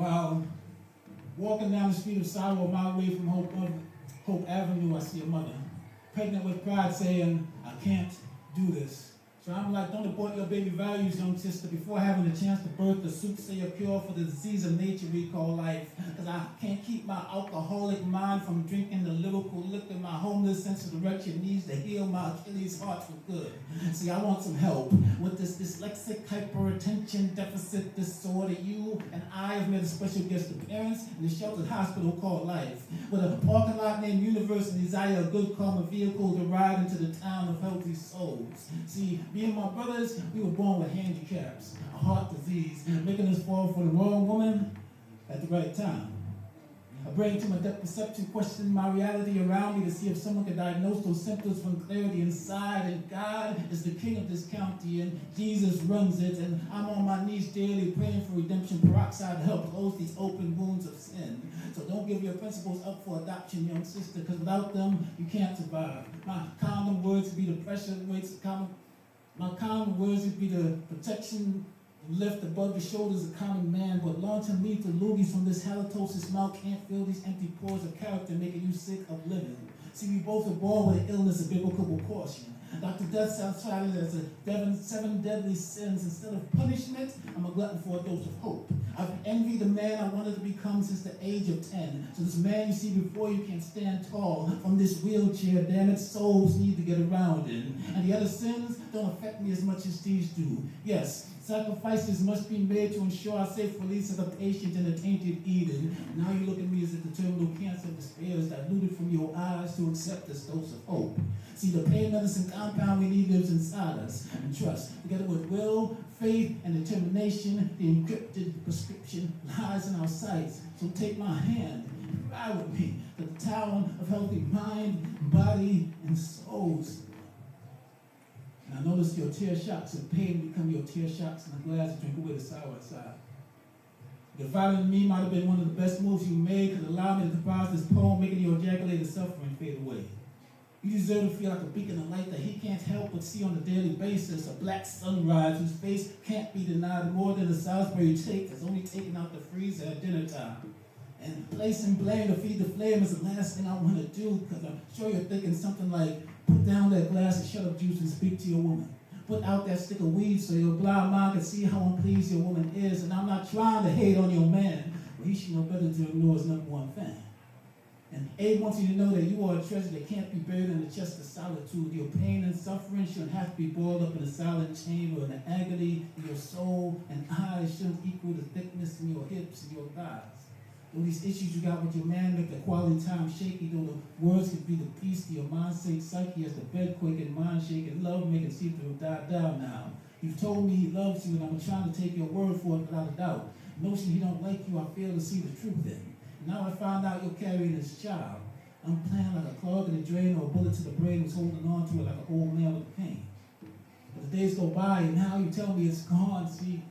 While walking down the street of sorrow, my way from Hope Avenue, I see a mother, pregnant with pride, saying, I can't do this. So I'm like, don't abort your baby values, young sister, before having a chance to birth the soothsayer cure for the disease of nature we call life. Because I can't keep my alcoholic mind from drinking the lyrical liquor my homeless sense of direction needs to heal my Achilles heart for good. See, I want some help with this dyslexic hyperattention deficit disorder. You and I have made a special guest appearance in the sheltered hospital called life, with a parking lot named Universe and desire a good karma vehicle to ride into the town of healthy souls. See, me and my brothers, we were born with handicaps, a heart disease, making us fall for the wrong woman at the right time. I bring to my depth perception, question my reality around me to see if someone can diagnose those symptoms from clarity inside. And God is the king of this county, and Jesus runs it. And I'm on my knees daily praying for redemption peroxide to help close these open wounds of sin. So don't give your principles up for adoption, young sister, because without them, you can't survive. My common words would be the pressure weights, my common words would be the protection left above the shoulders of common man, but long-term lethal loogies from this halitosis mouth can't fill these empty pores of character, making you sick of living. See, we both are born with an illness of biblical proportion. Dr. Death cited it as a 7 deadly sins. Instead of punishment, I'm a glutton for a dose of hope. I've envied the man I wanted to become since the age of 10. So this man you see before you can stand tall from this wheelchair. Damn it, souls need to get around in. And the other sins don't affect me as much as these do. Yes, sacrifices must be made to ensure our safe release of the patient in the tainted Eden. Now you look at me as if the terminal cancer of despair is diluted from your eyes to accept this dose of hope. See, the pain medicine compound we need lives inside us. And trust, together with will, faith, and determination, the encrypted prescription lies in our sights. So take my hand and ride with me to the town of healthy mind, body, and souls. And I notice your tear shocks of pain become your tear shocks in a glass to drink away the sour side. Your following me might have been one of the best moves you made, because allow me to comprise this poem, making your ejaculated suffering fade away. You deserve to feel like a beacon of light that he can't help but see on a daily basis, a black sunrise whose face can't be denied more than a Salisbury steak that's only taken out the freezer at dinner time. And placing blame to feed the flame is the last thing I want to do, because I'm sure you're thinking something like, put down that glass of shut-up juice and speak to your woman. Put out that stick of weed so your blind mind can see how unpleased your woman is. And I'm not trying to hate on your man, but he should know better to ignore his number one fan. And Abe wants you to know that you are a treasure that can't be buried in the chest of solitude. Your pain and suffering shouldn't have to be boiled up in a silent chamber, and the agony in your soul and eyes shouldn't equal the thickness in your hips and your thighs. Though these issues you got with your man make the quality time shaky, though the words could be the peace to your mind-sake psyche as the bed quaking, mind shaking, love making see through die down now. You've told me he loves you, and I'm trying to take your word for it without a doubt. The notion he don't like you, I fail to see the truth in. Now I found out you're carrying this child. I'm playing like a clog in the drain, or a bullet to the brain was holding on to it like an old man with pain. But the days go by, and now you tell me it's gone. See,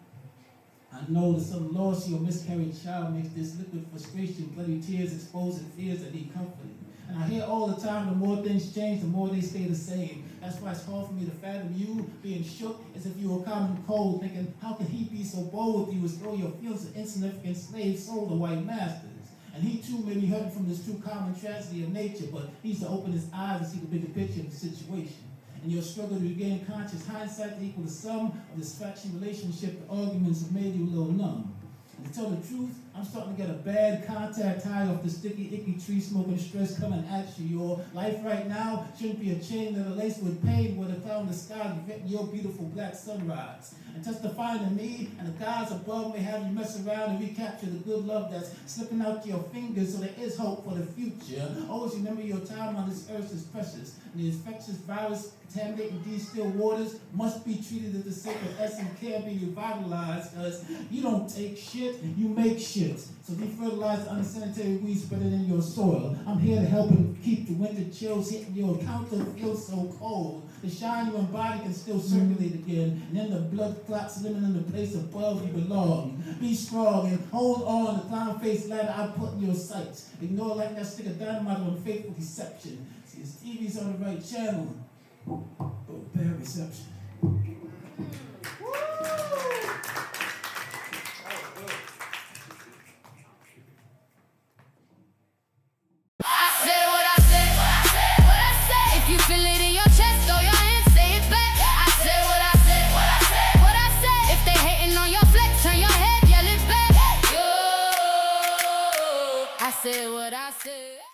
I know that some lost or miscarried child makes this liquid frustration, bloody tears, exposing fears that need comforting. And I hear all the time, the more things change, the more they stay the same. That's why it's hard for me to fathom you being shook as if you were common cold, thinking, how can he be so bold with you as though your feelings of insignificant slave sold to white masters? And he too may be hurting from this true common tragedy of nature, but he needs to open his eyes and see the bigger picture of the situation. And your struggle to regain conscious hindsight to equal the sum of this factual relationship, the arguments have made you a little numb. And to tell the truth, I'm starting to get a bad contact high off the sticky, icky tree smoking stress coming at you. Your life right now shouldn't be a chain that are laced with pain where the cloud in the sky is preventing your beautiful black sunrise. And testifying to me and the gods above may have you mess around and recapture the good love that's slipping out your fingers, so there is hope for the future. Always remember your time on this earth is precious, and the infectious virus contaminating these still waters must be treated as the sacred essence can't be revitalized, because you don't take shit, you make shit. So defertilize the unsanitary weeds spreading in your soil. I'm here to help and keep the winter chills hitting your counter feels so cold. The shine your body can still circulate again, and then the blood clots living in the place above you belong. Be strong and hold on the clown-faced ladder I put in your sights. Ignore like that stick of dynamite on faithful deception. See, his TV's on the right channel, but bad reception. said what I said.